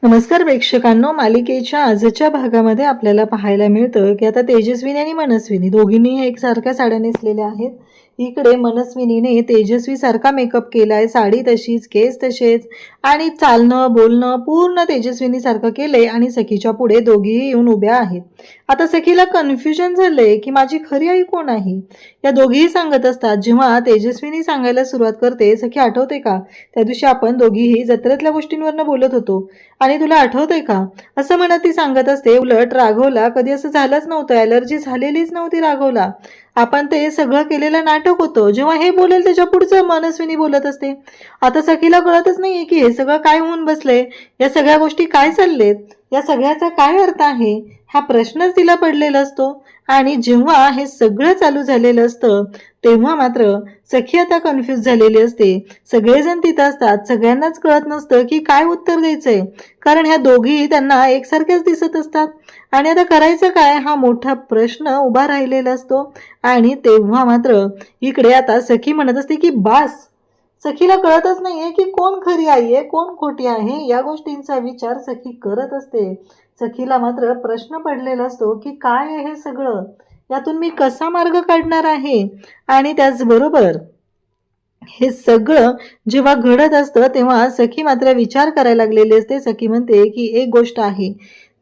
नमस्कार प्रेक्षकांनो, मालिकेच्या आजच्या भागामध्ये आपल्याला पाहायला मिळतं की आता तेजस्विनी आणि मनस्विनी दोघींनी एकसारख्या साड्या नेसलेल्या आहेत. इकडे मनस्विनीने तेजस्वी सारखा मेकअप केलाय, साडी तशीच, केस तसेच आणि चालणं बोलणं पूर्ण तेजस्विनी सारखं केलंय आणि सखीच्या पुढे दोघीही येऊन उभ्या आहेत. आता सखीला कन्फ्युजन झालंय की माझी खरी आई कोण आहे. या दोघीही सांगत असतात. जेव्हा तेजस्विनी सांगायला सुरुवात करते, सखी आठवते का त्या दिवशी आपण दोघीही जत्रेतल्या गोष्टींवरनं बोलत होतो आणि तुला आठवतंय का, असं म्हणत ती सांगत असते. उलट राघवला कधी असं झालंच नव्हतं, ॲलर्जी झालेलीच नव्हती राघवला. आपण ते सगळं केलेलं नाटक होतं. जेव्हा हे बोलेल त्याच्या पुढचं मनस्विनी बोलत असते. आता सखीला कळतच नाहीये की हे सगळं काय होऊन बसलंय, या सगळ्या गोष्टी काय चाललेत, या सगळ्याचा काय अर्थ आहे, हा प्रश्नच तिला पडलेला असतो. आणि जेव्हा हे सगळं चालू झालेलं असतं तेव्हा मात्र सखी आता कन्फ्यूज झालेली असते. सगळेजण तिथं असतात, सगळ्यांनाच कळत नसतं की काय उत्तर द्यायचंय, कारण ह्या दोघी त्यांना एकसारख्याच दिसत असतात. आणि आता करायचं काय हा मोठा प्रश्न उभा राहिलेला असतो. आणि तेव्हा मात्र इकडे आता सखी म्हणत असते की बास. सखीला कळतच नाहीये की कोण खरी आई आहे कोण खोटी आहे, या गोष्टींचा विचार सखी करत असते. सखीला मात्र प्रश्न पडलेला असतो की काय आहे हे सगळं, यातून मी कसा मार्ग काढणार आहे. आणि त्याचबरोबर हे सगळं जेव्हा घडत असतं तेव्हा सखी मात्र विचार करायला लागलेली असते. सखी म्हणते की एक गोष्ट आहे,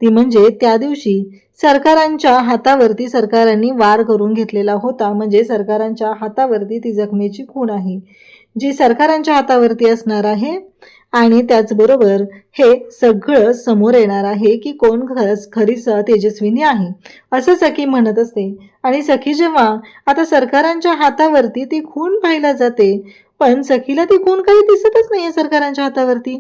ती म्हणजे त्या दिवशी सरकारांच्या हातावरती सरकारांनी वार करून घेतलेला होता. म्हणजे सरकारांच्या हातावरती ती जखमेची खूण आहे जी सरकारांच्या हातावरती असणार आहे. आणि त्याचबरोबर हे सगळं समोर येणार आहे की कोण खरीच तेजस्विनी आहे, असं सखी म्हणत असते. आणि सखी जेव्हा आता सरकारांच्या हातावरती ती खून पाहिला जाते, पण सखीला ती खून काही दिसतच नाहीये सरकारांच्या हातावरती.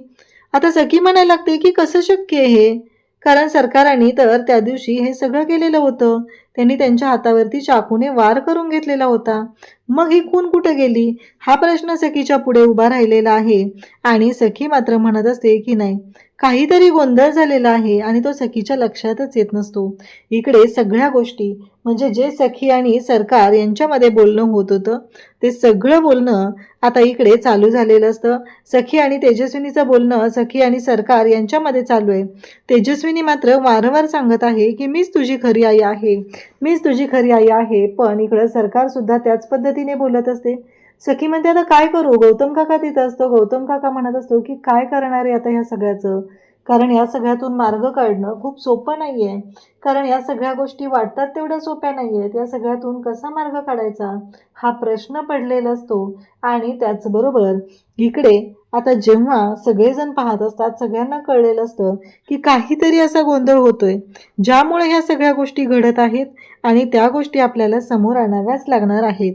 आता सखी म्हणायला लागते की कसं शक्य आहे हे, कारण सरकारांनी तर त्या दिवशी हे सगळं केलेलं होतं. त्यांनी त्यांच्या हातावरती चाकूने वार करून घेतलेला होता. मग ही खून कुठे गेली, हा प्रश्न सखीच्या पुढे उभा राहिलेला आहे. आणि सखी मात्र म्हणत असते की नाही, काहीतरी गोंधळ झालेला आहे आणि तो सखीच्या लक्षातच येत नसतो. इकडे सगळ्या गोष्टी म्हणजे जे सखी आणि सरकार यांच्यामध्ये बोलणं होत होतं ते सगळं बोलणं आता इकडे चालू झालेलं असतं. सखी आणि तेजस्विनीचं बोलणं सखी आणि सरकार यांच्यामध्ये चालू आहे. तेजस्विनी मात्र वारंवार सांगत आहे की मीच तुझी खरी आई आहे, मीच तुझी खरी आई आहे. पण इकडं सरकार सुद्धा त्याच पद्धतीने बोलत असते. सखी म्हणते आता काय करू, गौतम काका तिथं असतो. गौतम काका म्हणत असतो की काय करणार आहे आता ह्या सगळ्याचं, कारण या सगळ्यातून मार्ग काढणं खूप सोपं नाहीये. कारण या सगळ्या गोष्टी वाटतात तेवढ्या सोप्या नाहीयेत. या सगळ्यातून कसा मार्ग काढायचा हा प्रश्न पडलेला असतो. आणि त्याचबरोबर इकडे आता जेव्हा सगळेजण पाहत असतात, सगळ्यांना कळलेलं असतं की काहीतरी असा गोंधळ होतोय ज्यामुळे ह्या सगळ्या गोष्टी घडत आहेत आणि त्या गोष्टी आपल्याला समोर आणाव्याच लागणार आहेत.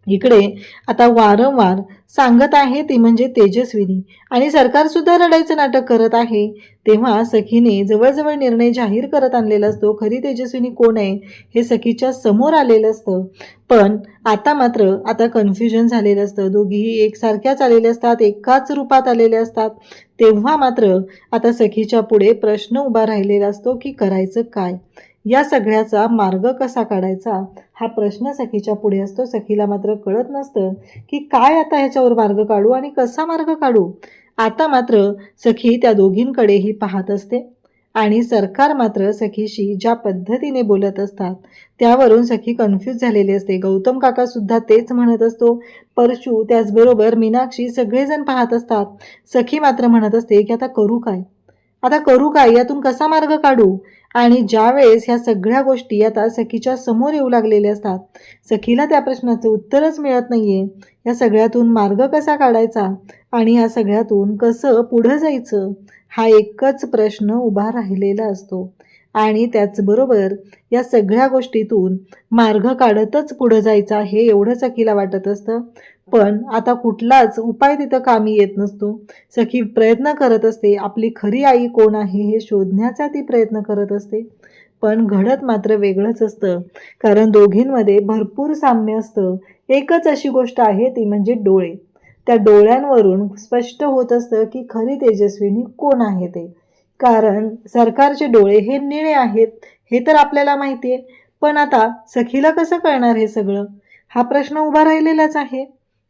इकडे आता वारंवार सांगत आहे ती म्हणजे तेजस्विनी, आणि सरकार सुद्धा रडायचं नाटक करत आहे. तेव्हा सखीने जवळजवळ निर्णय जाहीर करत आणलेला असतो. खरी तेजस्विनी कोण आहे हे सखीच्या समोर आलेलं असतं. पण आता मात्र आता कन्फ्युजन झालेलं असतं. दोघीही एकसारख्याच आलेल्या असतात, एकाच रूपात आलेल्या असतात. तेव्हा मात्र आता सखीच्या पुढे प्रश्न उभा राहिलेला असतो की करायचं काय, या सगळ्याचा मार्ग कसा काढायचा हा प्रश्न सखीच्या पुढे असतो. सखीला मात्र कळत नसतं की काय आता ह्याच्यावर मार्ग काढू आणि कसा मार्ग काढू. आता मात्र सखी त्या दोघींकडेही पाहत असते आणि सरकार मात्र सखीशी ज्या पद्धतीने बोलत असतात त्यावरून सखी कन्फ्यूज झालेली असते. गौतम काका सुद्धा तेच म्हणत असतो. परशू त्याचबरोबर मीनाक्षी सगळेजण पाहत असतात. सखी मात्र म्हणत असते की आता करू काय, आता करू काय, यातून कसा मार्ग काढू. आणि ज्यावेळेस ह्या सगळ्या गोष्टी आता सखीच्या समोर येऊ लागलेल्या असतात, सखीला त्या प्रश्नाचं उत्तरच मिळत नाहीये. या सगळ्यातून मार्ग कसा काढायचा आणि या सगळ्यातून कसं पुढं जायचं हा एकच प्रश्न उभा राहिलेला असतो. आणि त्याचबरोबर या सगळ्या गोष्टीतून मार्ग काढतच पुढं जायचं आहे एवढं सखीला वाटत असतं. पण आता कुठलाच उपाय तिथं कामी येत नसतो. सखी प्रयत्न करत असते, आपली खरी आई कोण आहे हे शोधण्याचा ती प्रयत्न करत असते. पण घडत मात्र वेगळंच असतं, कारण दोघींमध्ये भरपूर साम्य असतं. एकच अशी गोष्ट आहे ती म्हणजे डोळे. त्या डोळ्यांवरून स्पष्ट होत असतं की खरी तेजस्विनी कोण आहे ते. कारण सरकारचे डोळे हे निळे आहेत हे तर आपल्याला माहिती आहे. पण आता सखीला कसं कळणार हे सगळं, हा प्रश्न उभा राहिलेलाच आहे.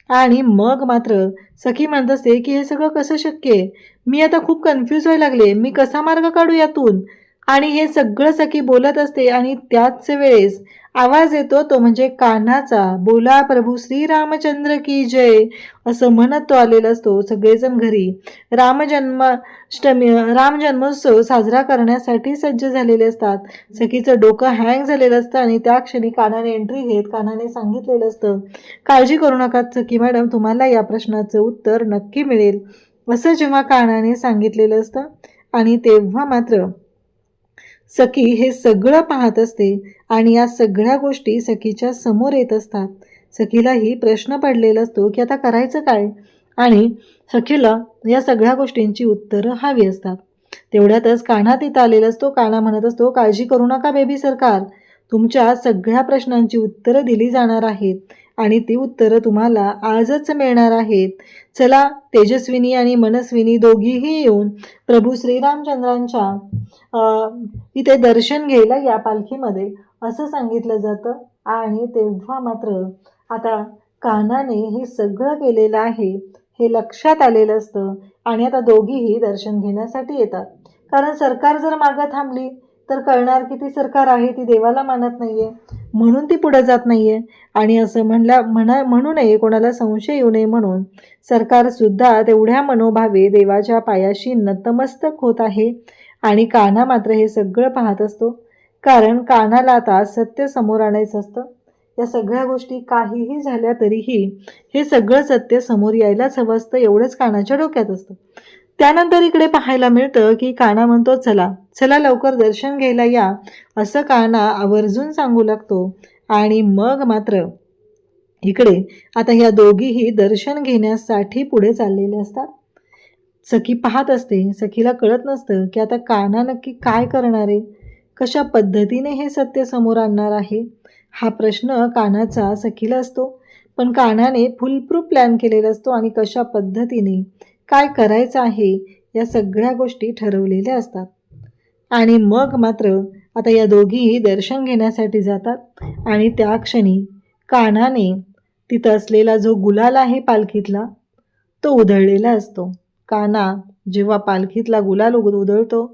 आणि मग मात्र सखी म्हणत असते की हे सगळं कसं शक्य आहे, मी आता खूप कन्फ्यूज व्हायला लागले, मी कसा मार्ग काढू यातून? आणि हे सगळं सखी बोलत असते आणि त्याच वेळेस आवाज येतो, तो म्हणजे कान्हाचा. बोला प्रभू श्रीरामचंद्र की जय असं म्हणत तो आलेला असतो. सगळेजण घरी राम जन्मोत्सव साजरा करण्यासाठी सज्ज झालेले असतात. सखीचं डोकं हँग झालेलं असतं आणि त्या क्षणी कानाने एंट्री घेत कानाने सांगितलेलं असतं, काळजी करू नका सखी मॅडम, तुम्हाला या प्रश्नाचं उत्तर नक्की मिळेल असं जेव्हा कानाने सांगितलेलं असतं. आणि तेव्हा मात्र सखी हे सगळं पाहत असते आणि या सगळ्या गोष्टी सखीच्या समोर येत असतात. सखीलाही प्रश्न पडलेला असतो की आता करायचं काय, आणि सखीला या सगळ्या गोष्टींची उत्तरं हवी असतात. तेवढ्यातच कान्हा तिथं आलेला असतो. कान्हा म्हणत असतो, काळजी करू नका बेबी सरकार, तुमच्या सगळ्या प्रश्नांची उत्तरं दिली जाणार आहेत आणि ती उत्तरं तुम्हाला आजच मिळणार आहेत. चला, तेजस्विनी आणि मनस्विनी दोघीही येऊन प्रभू श्रीरामचंद्रांच्या इथे दर्शन घ्यायला या पालखीमध्ये असं सांगितलं जातं. आणि तेव्हा मात्र आता कान्हाने हे सगळं केलेलं आहे हे लक्षात आलेलं असतं आणि आता दोघीही दर्शन घेण्यासाठी येतात. कारण सरकार जर मागं थांबली तर कळणार की ती सरकार आहे ती देवाला मानत नाहीये, म्हणून ती पुढे जात नाहीये. आणि असं म्हणू नये, कोणाला संशय येऊ नये म्हणून सरकार सुद्धा तेवढ्या मनोभावे देवाच्या पायाशी नतमस्तक होत आहे. आणि कान्हा मात्र हे सगळं पाहत असतो, कारण कान्हाला आता सत्य समोर आणायचं असतं. या सगळ्या गोष्टी काहीही झाल्या तरीही हे सगळं सत्य समोर यायलाच हवं असतं, एवढंच कान्हाच्या डोक्यात असतं. त्यानंतर इकडे पाहायला मिळतं की कान्हा म्हणतो, चला चला लवकर दर्शन घ्यायला या असं कान्हा आवर्जून सांगू लागतो. आणि मग मात्र इकडे आता ह्या दोघीही दर्शन घेण्यासाठी पुढे चाललेले असतात. सखी पाहत असते. सखीला कळत नसतं की आता कान्हा नक्की काय करणार आहे, कशा पद्धतीने हे सत्य समोर आणणार आहे. हा प्रश्न कान्हाचा सखीला असतो. पण कान्हाने फुलप्रूफ प्लॅन केलेला असतो आणि कशा पद्धतीने काय करायचं आहे या सगळ्या गोष्टी ठरवलेल्या असतात. आणि मग मात्र आता या दोघीही दर्शन घेण्यासाठी जातात. आणि त्या क्षणी कान्हाने तिथं असलेला जो गुलाल आहे पालखीतला तो उधळलेला असतो. कान्हा जेव्हा पालखीतला गुलाल उधळतो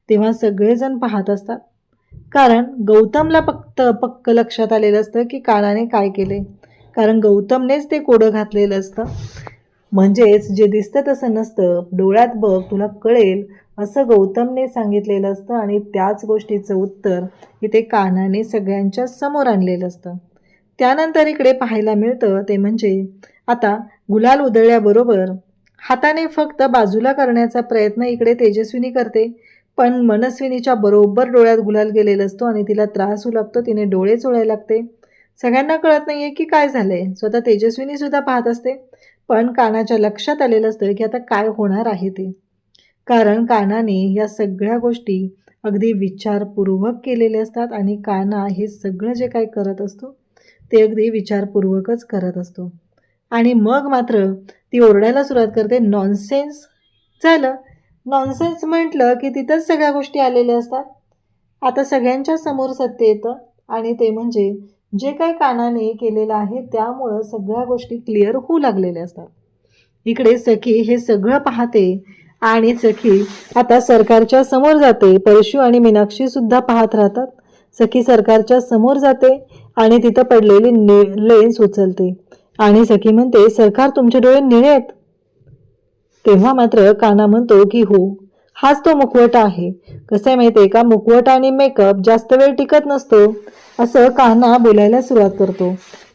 तेव्हा सगळेजण पाहत असतात, कारण गौतमला पक्क लक्षात आलेलं असतं की कान्हाने काय केले, कारण गौतमनेच ते कोडं घातलेलं असतं. म्हणजेच जे दिसतं तसं नसतं, डोळ्यात बघ तुला कळेल असं गौतमने सांगितलेलं असतं. आणि त्याच गोष्टीचं उत्तर इथे कान्हाने सगळ्यांच्या समोर आणलेलं असतं. त्यानंतर इकडे पाहायला मिळतं ते म्हणजे आता गुलाल उधळल्याबरोबर हाताने फक्त बाजूला करण्याचा प्रयत्न इकडे तेजस्विनी करते, पण मनस्विनीच्या बरोबर डोळ्यात गुलाल गेलेला असतो आणि तिला त्रास होऊ लागतो. तिने डोळे चोळायला लागते. सगळ्यांना कळत नाहीये की काय झालंय. स्वतः तेजस्विनी सुद्धा पाहत असते, पण कान्हाच्या लक्षात आलेलं असतं की आता काय होणार आहे ते, कारण कान्हाने या सगळ्या गोष्टी अगदी विचारपूर्वक केलेल्या असतात. आणि कान्हा हे सगळं जे काय करत असतो ते अगदी विचारपूर्वकच करत असतो. आणि मग मात्र ती ओरडायला सुरुवात करते, नॉनसेन्स. झालं, नॉनसेन्स म्हटलं की तिथंच सगळ्या गोष्टी आलेल्या असतात. आता सगळ्यांच्या समोर सत्य येतं आणि ते म्हणजे जे काही कान्हाने केलेलं आहे त्यामुळं सगळ्या गोष्टी क्लिअर होऊ लागलेल्या असतात. इकडे सखी हे सगळं पाहते आणि सखी आता सरकारच्या समोर जाते. परशू आणि मीनाक्षी सुद्धा पाहत राहतात. सखी सरकारच्या समोर जाते आणि तिथं पडलेली लेन्स उचलते आणि सखी म्हणते, सरकार तुमचे डोळे निळे आहेत. तेव्हा मात्र कान्हा म्हणतो की हो, हाच तो मुखवटा आहे. कसं आहे माहिती आहे का, मुखवटा आणि मेकअप जास्त वेळ टिकत नसतो असं कान्हा बोलायला सुरुवात करतो.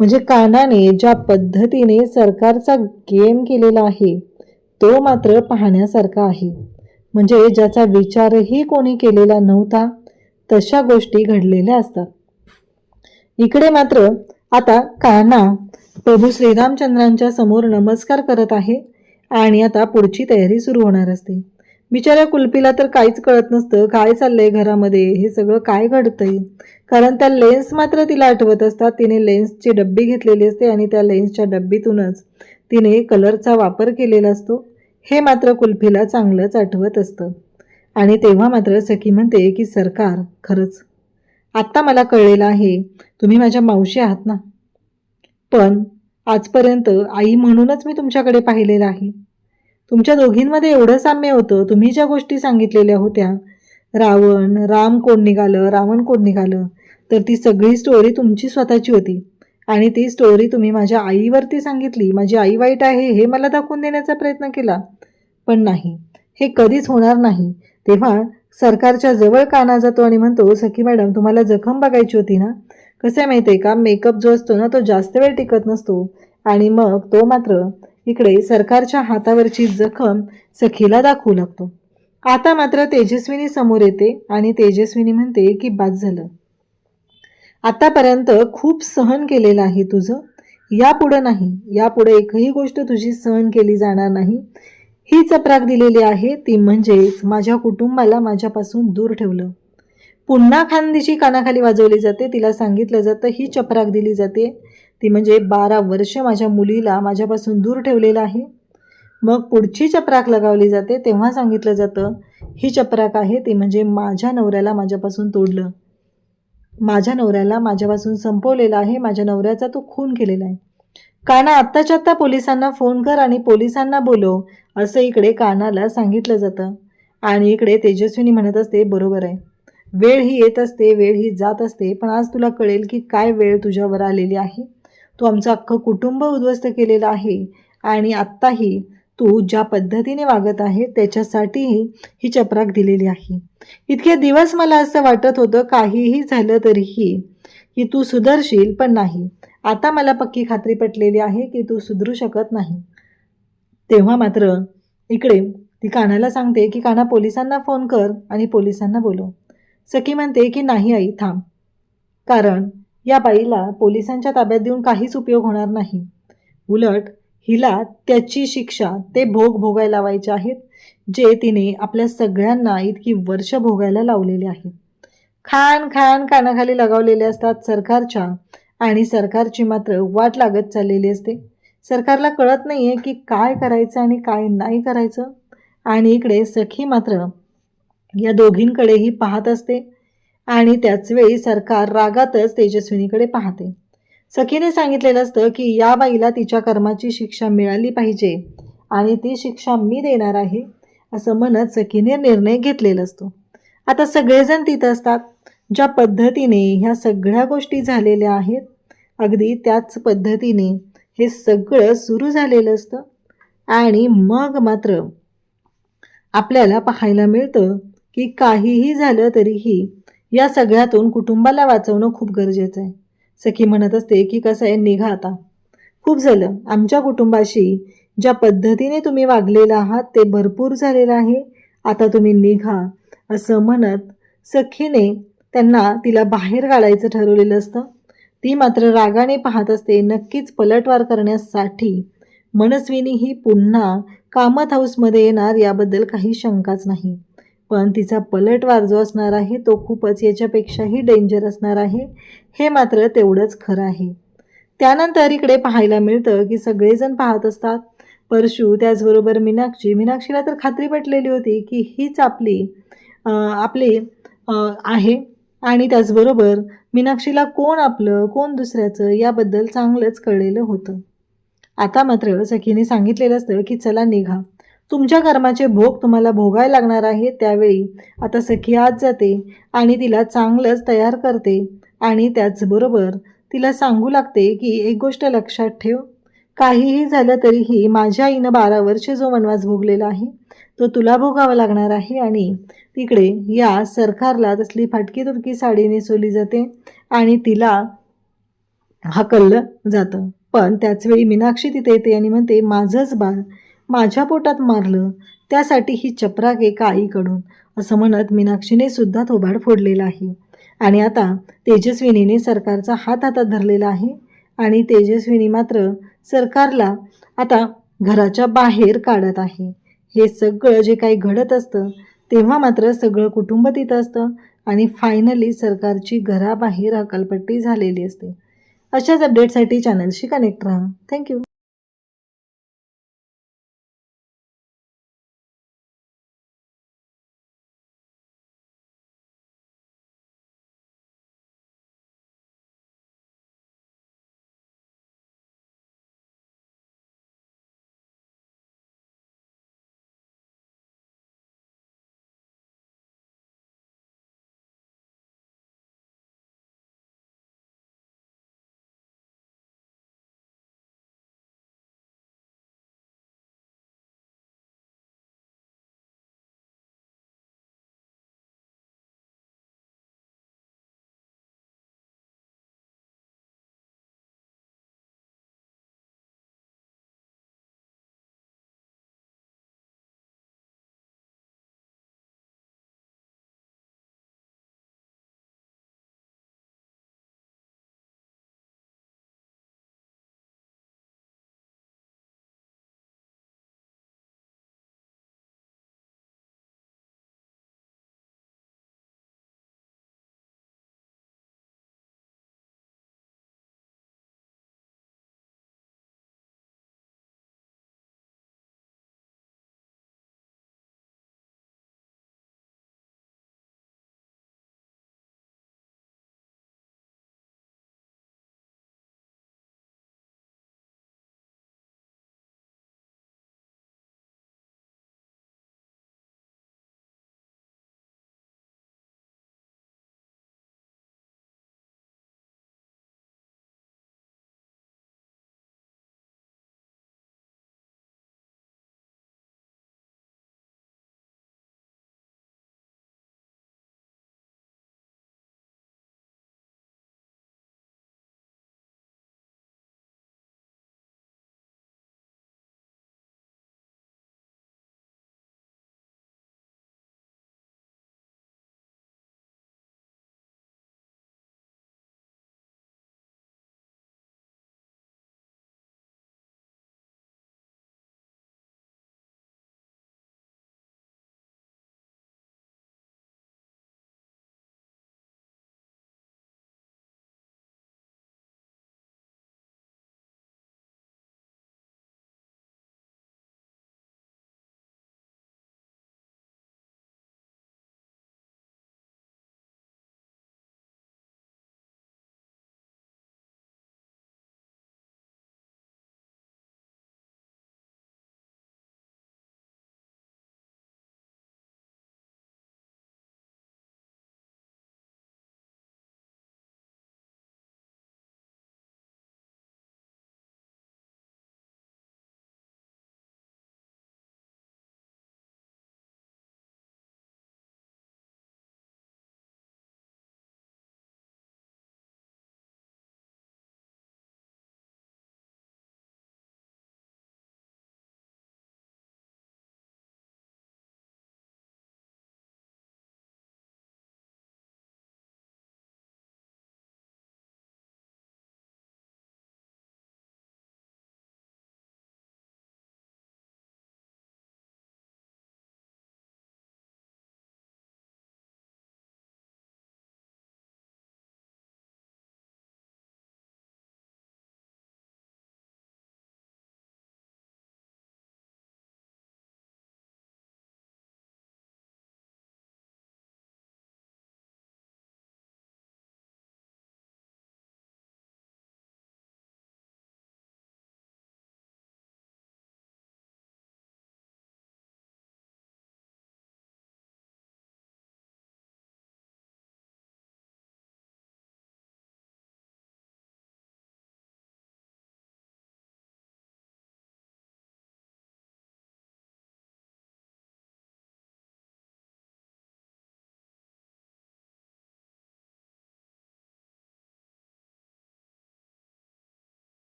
म्हणजे कान्हाने ज्या पद्धतीने सरकारचा गेम केलेला आहे तो मात्र पाहण्यासारखा आहे. म्हणजे ज्याचा विचारही कोणी केलेला नव्हता तशा गोष्टी घडलेल्या असतात. इकडे मात्र आता कान्हा प्रभू श्रीरामचंद्रांच्या समोर नमस्कार करत आहे आणि आता पुढची तयारी सुरू होणार असते. बिचाऱ्या कुल्फीला तर काहीच कळत नसतं काय चाललंय घरामध्ये, हे सगळं काय घडतंय, कारण त्या लेन्स मात्र तिला आठवत असतात. तिने लेन्सची डब्बी घेतलेली असते आणि त्या लेन्सच्या डब्बीतूनच तिने कलरचा वापर केलेला असतो. हे मात्र कुल्फीला चांगलंच आठवत असतं. आणि तेव्हा मात्र सखी म्हणते की सरकार, खरंच आत्ता मला कळलेलं आहे तुम्ही माझ्या मावशी आहात ना, पण आजपर्यंत आई म्हणूनच मी तुमच्याकडे पाहिलेलं आहे. तुमच्या दोघींमध्ये एवढं साम्य होतं. तुम्ही ज्या गोष्टी सांगितलेल्या होत्या, राम कोण निघालं, रावण कोण निघालं, तर ती सगळी स्टोरी तुमची स्वतःची होती. आणि ती स्टोरी तुम्ही माझ्या आईवरती सांगितली. माझी आई वाईट आहे हे मला दाखवून देण्याचा प्रयत्न केला, पण नाही, हे कधीच होणार नाही. तेव्हा सरकारच्या जवळ काना जातो आणि म्हणतो, सखी मॅडम तुम्हाला जखम बघायची होती ना. कसं आहे माहिती आहे का, मेकअप जो असतो ना तो जास्त वेळ टिकत नसतो, आणि मग तो मात्र इकडे सरकारच्या हातावरची जखम सखीला दाखवू लागतो. आता मात्र तेजस्विनी समोर येते आणि तेजस्विनी म्हणते की बाद झालं, आतापर्यंत खूप सहन केलेलं आहे तुझं, यापुढं नाही, यापुढे एकही गोष्ट तुझी सहन केली जाणार नाही. ही चपराक दिलेली आहे ती म्हणजेच माझ्या कुटुंबाला माझ्यापासून दूर ठेवलं. पुन्हा खांदीची कानाखाली वाजवली जाते. तिला सांगितलं जातं, ही चपराक दिली जाते ती म्हणजे 12 वर्ष माझ्या मुलीला माझ्यापासून दूर ठेवलेलं आहे. मग पुढची चपराक लगावली जाते. तेव्हा सांगितलं जातं, ही चपराक आहे ती म्हणजे माझ्या नवऱ्याला माझ्यापासून तोडलं, माझ्या नवऱ्याला माझ्यापासून संपवलेलं आहे, माझ्या नवऱ्याचा तो खून केलेला आहे. काना आत्ताच्या आत्ता पोलिसांना फोन कर आणि पोलिसांना बोलव, असं इकडे कानाला सांगितलं जातं. आणि इकडे तेजस्विनी म्हणत असते, बरोबर आहे, वेळ ही येत असते, वेळ ही जात असते, पण आज तुला कळेल की काय वेळ तुझ्यावर आलेली आहे. तू आमचं अख्खं कुटुंब उद्ध्वस्त केलेलं आहे आणि आत्ताही तू ज्या पद्धतीने वागत आहे त्याच्यासाठीही ही चपराक दिलेली आहे. इतके दिवस मला असं वाटत होतं काहीही झालं तरीही की तू सुधरशील, पण नाही. आता मला पक्की खात्री पटलेली आहे की तू सुधरू शकत नाही. तेव्हा मात्र इकडे ती कानाला सांगते की काना पोलिसांना फोन कर आणि पोलिसांना बोलव. सखी म्हणते की नाही आई थांब, कारण या बाईला पोलिसांच्या ताब्यात देऊन काहीच उपयोग होणार नाही. उलट हिला त्याची शिक्षा ते भोग भोगायला लावायचे आहेत जे तिने आपल्या सगळ्यांना इतकी वर्ष भोगायला लावलेले आहेत. खान खान कानाखाली लगावलेले असतात सरकारच्या, आणि सरकारची मात्र वाट लागत चाललेली असते. सरकारला कळत नाही आहे की काय करायचं आणि काय नाही करायचं. आणि इकडे सखी मात्र या दोघींकडेही पाहत असते आणि त्याचवेळी सरकार रागातच तेजस्विनीकडे पाहते. सखीने सांगितलेलं असतं की या बाईला तिच्या कर्माची शिक्षा मिळाली पाहिजे आणि ती शिक्षा मी देणार आहे, असं म्हणत सखीने निर्णय घेतलेला असतो. आता सगळेजण तिथं असतात. ज्या पद्धतीने ह्या सगळ्या गोष्टी झालेल्या आहेत अगदी त्याच पद्धतीने हे सगळं सुरू झालेलं असतं. आणि मग मात्र आपल्याला पाहायला मिळतं की काहीही झालं तरीही या सगळ्यातून कुटुंबाला वाचवणं खूप गरजेचं आहे. सखी म्हणत असते की कसं आहे, निघा आता, खूप झालं, आमच्या कुटुंबाशी ज्या पद्धतीने तुम्ही वागलेला आहात ते भरपूर झालेलं आहे, आता तुम्ही निघा, असं म्हणत सखीने तिला बाहेर काढायचं ठरवलेलं असतं. ती मात्र रागाने पाहत असते. नक्कीच पलटवार करण्यासाठी मनस्विनी ही पुन्हा कामत हाऊसमध्ये येणार याबद्दल काही शंकाच नाही, पण तिचा पलटवार जो असणार आहे तो खूपच याच्यापेक्षाही डेंजर असणार आहे, हे मात्र तेवढंच खरं आहे. त्यानंतर इकडे पाहायला मिळतं की सगळेजण पाहत असतात. परशू, त्याचबरोबर मीनाक्षीला तर खात्री पटलेली होती की हीच आपली आहे, आणि त्याचबरोबर मीनाक्षीला कोण आपलं कोण दुसऱ्याचं याबद्दल चांगलंच कळलेलं होतं. आता मात्र सखीने सांगितलेलं असतं की चला निघा, तुमच्या कर्माचे भोग तुम्हाला भोगायला लागणार आहे. त्यावेळी आता सखी आत जाते आणि तिला चांगलंच तयार करते आणि त्याचबरोबर तिला सांगू लागते की एक गोष्ट लक्षात ठेव, काहीही झालं तरीही माझ्या आईनं 12 वर्ष जो वनवास भोगलेला आहे तो तुला भोगावा लागणार आहे. आणि तिकडे या सरकारला तसली फाटकी तुटकी साडी नेसवली जाते आणि तिला हाकललं जातं. पण त्याचवेळी मीनाक्षी तिथे येते आणि म्हणते, माझंच बाळ माझ्या पोटात मारलं त्यासाठी ही चपराक एका आईकडून, असं म्हणत मीनाक्षीने सुद्धा थोबाड फोडलेला आहे. आणि आता तेजस्विनीने सरकारचा हात हातात धरलेला आहे आणि तेजस्विनी मात्र सरकारला आता घराच्या बाहेर काढत आहे. हे सगळं जे काही घडत असतं तेव्हा मात्र सगळं कुटुंब तिथं असतं आणि फायनली सरकारची घराबाहेर हकालपट्टी झालेली असते. अशाच अपडेटसाठी चॅनलशी कनेक्ट राहा. थँक्यू.